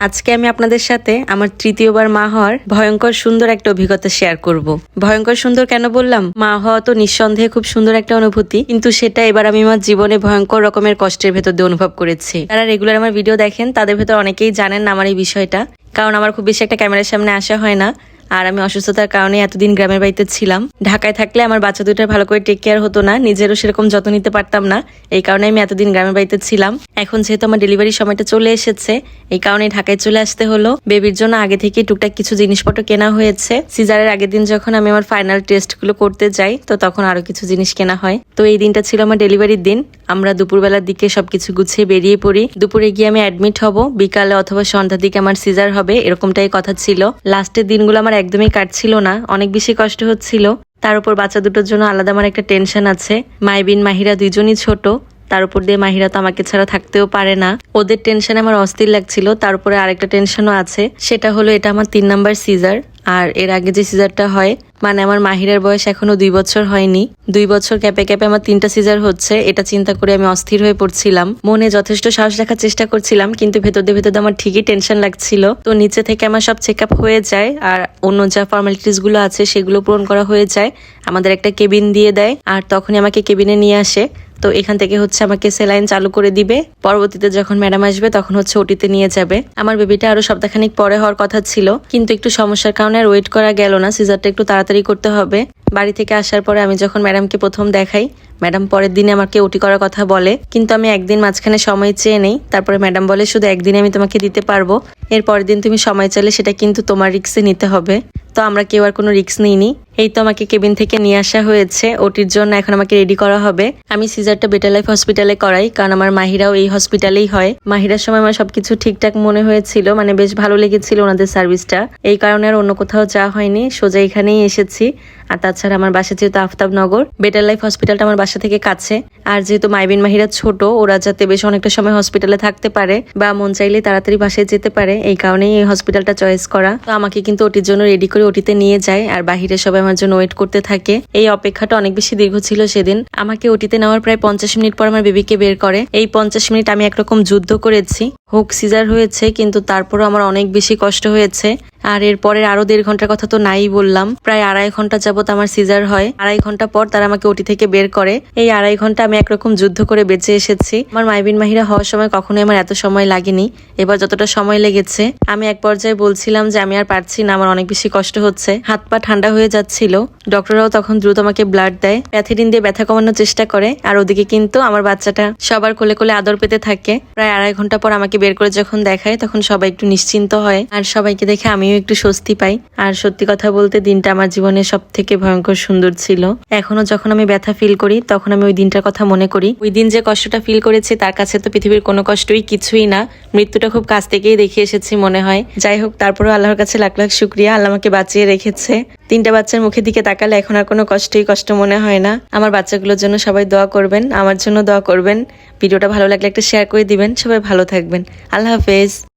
আজকে আমি আপনাদের সাথে আমার তৃতীয়বার মা হওয়ার ভয়ঙ্কর সুন্দর একটা অভিজ্ঞতা শেয়ার করব। ভয়ঙ্কর সুন্দর কেন বললাম? মা হওয়া তো নিঃসন্দেহে খুব সুন্দর একটা অনুভূতি, কিন্তু সেটা এবার আমি আমার জীবনে ভয়ঙ্কর রকমের কষ্টের ভেতর দিয়ে অনুভব করেছি। যারা রেগুলার আমার ভিডিও দেখেন তাদের ভেতর অনেকেই জানেন না আমার এই বিষয়টা, কারণ আমার খুব বেশি একটা ক্যামেরার সামনে আসা হয় না। আর আমি অসুস্থতার কারণে এতদিন গ্রামের বাড়িতে ছিলাম। ঢাকায় থাকলে আমার বাচ্চা দুটার ভালো করে টেক কেয়ার হতো না, নিজেরও সেরকম যত্ন নিতে পারতাম না। এই কারণে আমি এতদিন গ্রামের বাড়িতে ছিলাম। এখন যেহেতু আমার ডেলিভারির সময়টা চলে এসেছে, এই কারণে ঢাকায় চলে আসতে হলো। বেবির জন্য আগে থেকে টুকটাক কিছু জিনিসপত্র কেনা হয়েছে। সিজারের আগের দিন যখন আমি আমার ফাইনাল টেস্টগুলো করতে যাই, তো তখন আরো কিছু জিনিস কেনা হয়। তো এই দিনটা ছিল আমার ডেলিভারির দিন। আমরা দুপুরবেলার দিকে সবকিছু গুছিয়ে বেরিয়ে পড়ি। দুপুরে গিয়ে আমি অ্যাডমিট হব, বিকালে অথবা সন্ধ্যার দিকে আমার সিজার হবে, এরকমটাই কথা ছিল। লাস্টের দিনগুলো আমার একদমই কাটছিল না, অনেক বেশি কষ্ট হচ্ছিল। তার উপর বাচ্চা দুটোর জন্য আলাদা আমার একটা টেনশন আছে। মাইবিন মাহিরা দুইজনই ছোট, তার উপর দিয়ে মাহিরা তো আমাকে ছাড়া থাকতেও পারে না। ওদের টেনশনে আমার অস্থির লাগছিল। তার উপরে আরেকটা টেনশনও আছে, সেটা হলো এটা আমার 3 নাম্বার সিজার। আর এর আগে যে সিজারটা হয়, মানে আমার মাহিরার বয়স এখনো 2 বছর হয়নি। 2 বছর ক্যাপে ক্যাপে আমার 3টা সিজার হচ্ছে, এটা চিন্তা করে আমি অস্থির হয়ে পড়ছিলাম। মনে যথেষ্ট সাহস রাখার চেষ্টা করছিলাম, কিন্তু ভেতর দিয়ে আমার ঠিকই টেনশন লাগছিল। তো নিচে থেকে আমার সব চেক আপ হয়ে যায়, আর অন্য যা ফর্মালিটিস গুলো আছে সেগুলো পূরণ করা হয়ে যায়। আমাদের একটা কেবিন দিয়ে দেয়, আর তখনই আমাকে কেবিনে নিয়ে আসে। তো এখান থেকে আমাকে সেলাইন চালু করে দিবে। পরবর্তীতে যখন ম্যাডাম আসবে তখন ওটিতে নিয়ে যাবে। আমার বেবিটা আরো সপ্তাহখানিক পরে হওয়ার কথা ছিল, কিন্তু একটু সমস্যার কারণে আর ওয়েট করা গেল না। সিজারটা একটু তাড়াতাড়ি করতে হবে। বাড়ি থেকে আসার পরে আমি যখন ম্যাডামকে প্রথম দেখাই, ম্যাডাম পরের দিনে আমাকে ওটি করার কথা বলে, কিন্তু আমি একদিন মাঝখানে সময় চেয়ে নেই। তারপরে ম্যাডাম বলে শুধু একদিনে আমি তোমাকে দিতে পারবো, এর পরের দিন তুমি সময় চাইলে সেটা কিন্তু তোমার রিস্কে নিতে হবে। তো আমরা কেউ আর কোনো রিস্ক নিইনি। এই তো আমাকে কেবিন থেকে নিয়ে আসা হয়েছে ওটির জন্য। এখন আমাকে রেডি করা হবে। আমি সিজারটা বেটার লাইফ হসপিটালে করাই, কারণ আমার মাহিরাও এই হসপিটালেই হয়। মাহিরার সময় আমার সবকিছু ঠিকঠাক মনে হয়েছিল, মানে বেশ ভালো লেগেছিল ওনাদের সার্ভিসটা। এই কারণে আর অন্য কোথাও যাওয়া হয়নি, সোজা এখানেই এসেছি। আর তাছাড়া আমার বাসা যেহেতু আফতাবনগর, বেটার লাইফ হসপিটালটা আমার বাসা থেকে কাছে। আর যেহেতু মাইবিন মাহিরা ছোট, ওরা যাতে বেশ অনেকটা সময় হসপিটালে থাকতে পারে বা মন চাইলে তাড়াতাড়ি বাসায় যেতে পারে, এই কারণেই এই হসপিটালটা চয়েস করা। তো আমাকে কিন্তু ওটির জন্য রেডি করে ওটিতে নিয়ে যায়, আর বাহিরে সবাই আমার জন্য ওয়েট করতে থাকে। এই অপেক্ষাটা অনেক বেশি দীর্ঘ ছিল সেদিন। আমাকে ওটিতে নেওয়ার প্রায় 50 মিনিট পর আমার বেবিকে বের করে। এই 50 মিনিট আমি একরকম যুদ্ধ করেছি। হোক সিজার হয়েছে, কিন্তু তারপরও আমার অনেক বেশি কষ্ট হয়েছে। আর এরপরের আরো 1.5 ঘন্টার কথা তো নাই বললাম। প্রায় 2.5 ঘন্টা যাবত আমার সিজার হয়। 2.5 ঘন্টা পর তারা আমাকে ওটি থেকে বের করে। এই 2.5 ঘন্টা আমি একরকম যুদ্ধ করে বেঁচে এসেছি। আমার মাইবিন মাহিরা হওয়ার সময় কখনোই আমার এত সময় লাগেনি, এবার যতটা সময় লেগেছে। আমি এক পর্যায়ে বলছিলাম যে আমি আর পারছি না, আমার অনেক বেশি কষ্ট হচ্ছে, হাত পা ঠান্ডা হয়ে যাচ্ছিল। ডক্টররাও তখন দ্রুত আমাকে ব্লাড দেয়, প্যাথিডিন দিয়ে ব্যথা কমানোর চেষ্টা করে। আর ওদিকে কিন্তু আমার বাচ্চাটা সবার কোলে কোলে আদর পেতে থাকে। প্রায় 2.5 ঘন্টা পর আমাকে বের করে যখন দেখায়, তখন সবাই একটু নিশ্চিন্ত হয়, আর সবাইকে দেখে আমিও একটু স্বস্তি পাই। আর সত্যি কথা বলতে দিনটা আমার জীবনে সব থেকে ভয়ঙ্কর সুন্দর ছিল। এখনো যখন আমি ব্যথা ফিল করি, তখন আমি ওই দিনটার কথা মনে করি। ওই দিন যে কষ্টটা ফিল করেছি, তার কাছে তো পৃথিবীর কোনো কষ্টই কিছুই না। মৃত্যুটা খুব কাছ থেকেই দেখে এসেছি মনে হয়। যাই হোক, তারপরেও আল্লাহর কাছে লাখ লাখ শুক্রিয়া, আল্লাহ আমাকে বাঁচিয়ে রেখেছে। 3টা বাচ্চার মুখের দিকে তাকালে এখন আর কোনো কষ্টই কষ্ট মনে হয় না। আমার বাচ্চাগুলোর জন্য সবাই দোয়া করবেন, আমার জন্য দোয়া করবেন। ভিডিওটা ভালো লাগলে একটা শেয়ার করে দিবেন। সবাই ভালো থাকবেন। আল্লাহ হাফেজ।